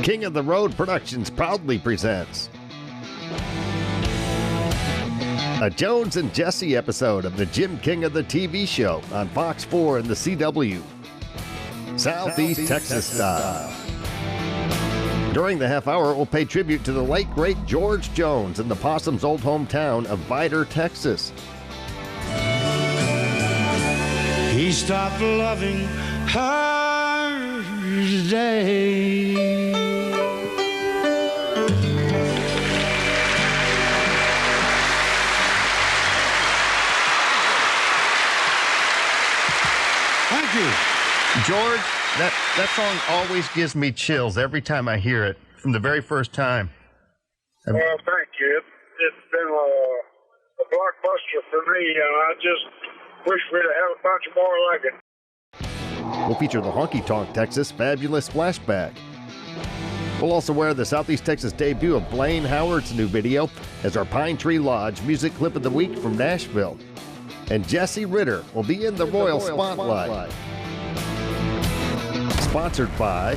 King of the Road Productions proudly presents a Jones and Jesse episode of the Jim King of the TV show on Fox 4 and the CW. Southeast Texas style. During the half hour, we'll pay tribute to the late, great George Jones in the Possum's old hometown of Vidor, Texas. He stopped loving her today. Thank you. George, that song always gives me chills every time I hear it, from the very first time. Well, thank you. It's been a blockbuster for me, and I just wish we'd have a bunch more like it. We'll feature the Honky Tonk Texas Fabulous Flashback. We'll also wear the Southeast Texas debut of Blaine Howard's new video as our Pine Tree Lodge music clip of the week from Nashville. And Jesse Ritter will be in the Royal Spotlight. Sponsored by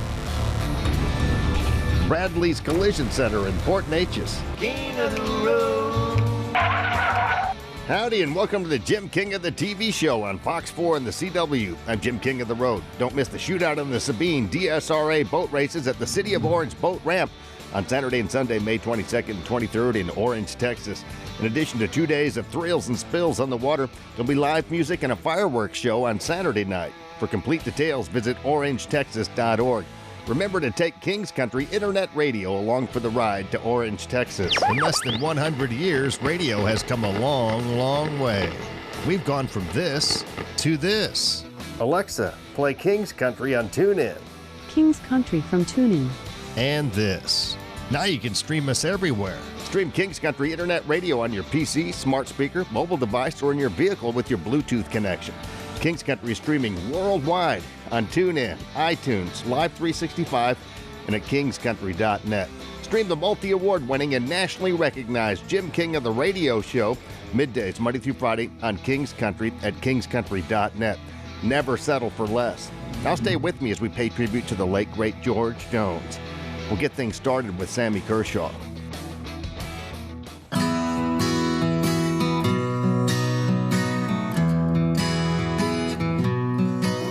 Bradley's Collision Center in Port Neches. King of the road. Howdy and welcome to the Jim King of the TV show on Fox 4 and the CW. I'm Jim King of the Road. Don't miss the shootout in the Sabine DSRA boat races at the City of Orange Boat Ramp on Saturday and Sunday, May 22nd and 23rd in Orange, Texas. In addition to 2 days of thrills and spills on the water, there'll be live music and a fireworks show on Saturday night. For complete details, visit orangetexas.org. Remember to take King's Country Internet Radio along for the ride to Orange, Texas. In less than 100 years, radio has come a long, long way. We've gone from this to this. Alexa, play King's Country on TuneIn. King's Country from TuneIn. And this. Now you can stream us everywhere. Stream King's Country Internet Radio on your PC, smart speaker, mobile device, or in your vehicle with your Bluetooth connection. King's Country is streaming worldwide on TuneIn, iTunes, Live 365, and at kingscountry.net. Stream the multi-award-winning and nationally recognized Jim King of the Radio Show middays, Monday through Friday on King's Country at kingscountry.net. Never settle for less. Now stay with me as we pay tribute to the late, great George Jones. We'll get things started with Sammy Kershaw.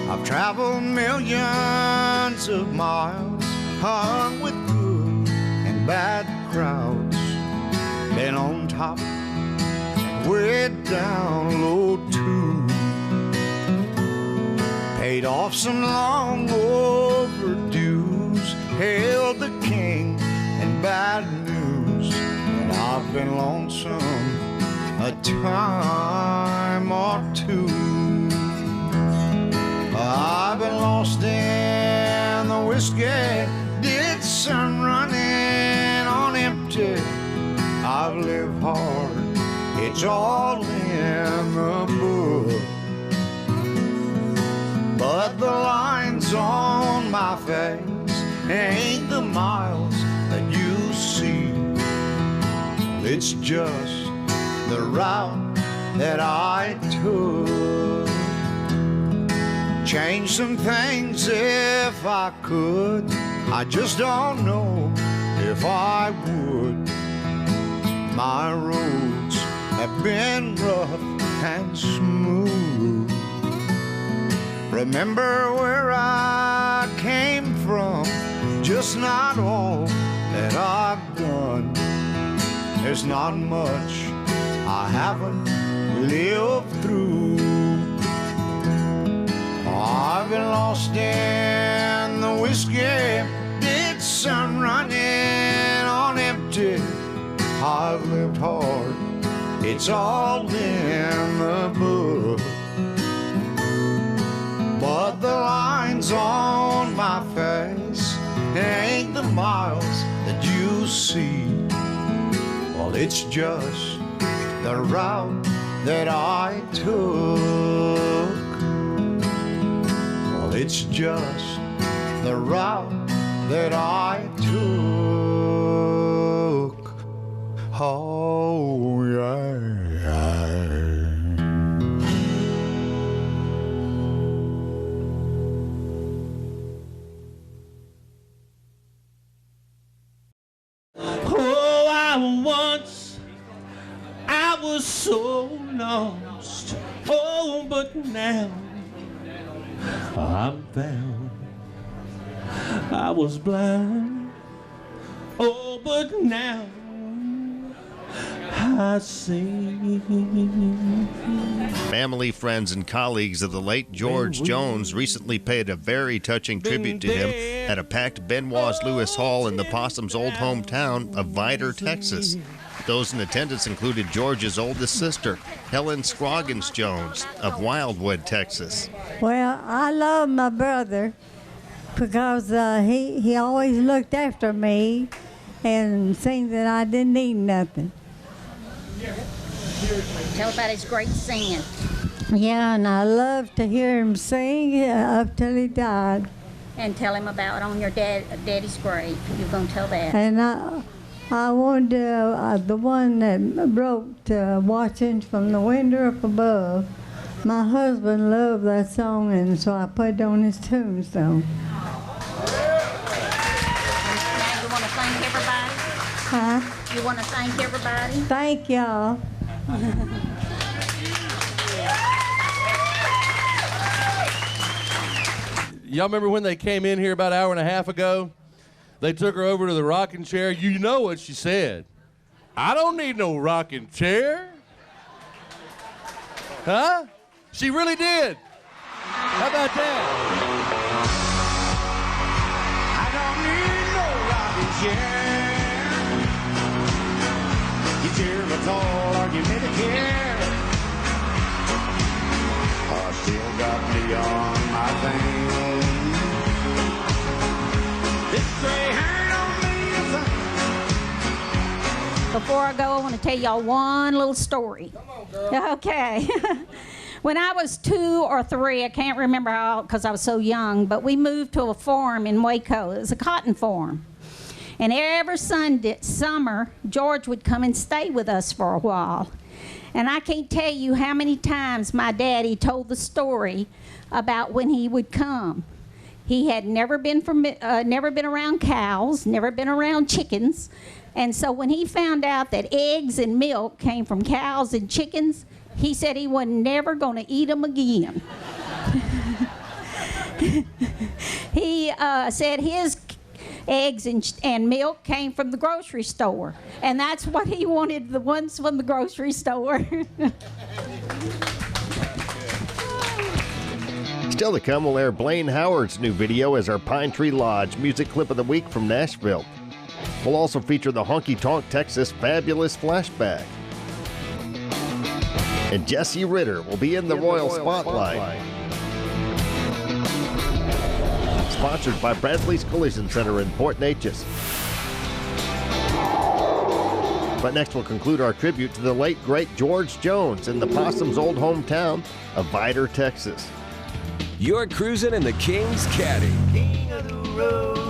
I've traveled millions of miles, hung with good and bad crowds, been on top and way down low too, paid off some long overdues, hailed the king and bad news, and I've been lonesome a time or two. I've been lost in the whiskey, did some running on empty. I've lived hard, it's all in the book. But the lines on my face ain't the miles that you see. It's just the route that I took. Change some things if I could, I just don't know if I would. My roads have been rough and smooth. Remember where I came from, just not all that I've done. There's not much I haven't lived through. I've been lost in the whiskey, did some running on empty. I've lived hard, it's all in the book. But the lines on my face ain't the miles that you see. Well, it's just the route that I took. It's just the route that I took. Oh, yeah. so lost. Oh, but now I'm found. I was blind. Oh, but now I see. Family, friends, and colleagues of the late George Jones recently paid a very touching tribute to him at a packed Benoit Lewis Hall in the Possum's old hometown of Vidor, Texas. Those in attendance included George's oldest sister, Helen Scroggins Jones of Wildwood, Texas. Well, I love my brother because he always looked after me and seen that I didn't need nothing. Tell about his great singing. Yeah, and I love to hear him sing up till he died. And tell him about on your daddy's grave. You're going to tell that. And I wanted the one that wrote Watching from the Window Up Above. My husband loved that song, and so I put it on his tombstone. Now you want to thank everybody? Huh? You want to thank everybody? Thank y'all. Y'all remember when they came in here about an hour and a half ago? They took her over to the rocking chair. You know what she said. I don't need no rocking chair. Huh? She really did. How about that? I don't need no rocking chair. You tear my tall argumentative care. I still got me on my thing. This gray hair don't mean a thing. Before I go, I want to tell y'all one little story. Come on, girl. Okay. When I was 2 or 3, I can't remember how because I was so young, but we moved to a farm in Waco. It was a cotton farm. And every summer, George would come and stay with us for a while. And I can't tell you how many times my daddy told the story about when he would come. He had never been around cows, never been around chickens. And so when he found out that eggs and milk came from cows and chickens, he said he was never going to eat them again. He said his eggs and milk came from the grocery store. And that's what he wanted, the ones from the grocery store. Still to come, we'll air Blaine Howard's new video as our Pine Tree Lodge music clip of the week from Nashville. We'll also feature the Honky Tonk Texas Fabulous Flashback. And Jesse Ritter will be in the Royal Spotlight. Sponsored by Bradley's Collision Center in Port Neches. But next we'll conclude our tribute to the late, great George Jones in the Possum's old hometown of Vidor, Texas. You're cruising in the King's Caddy. King of the road.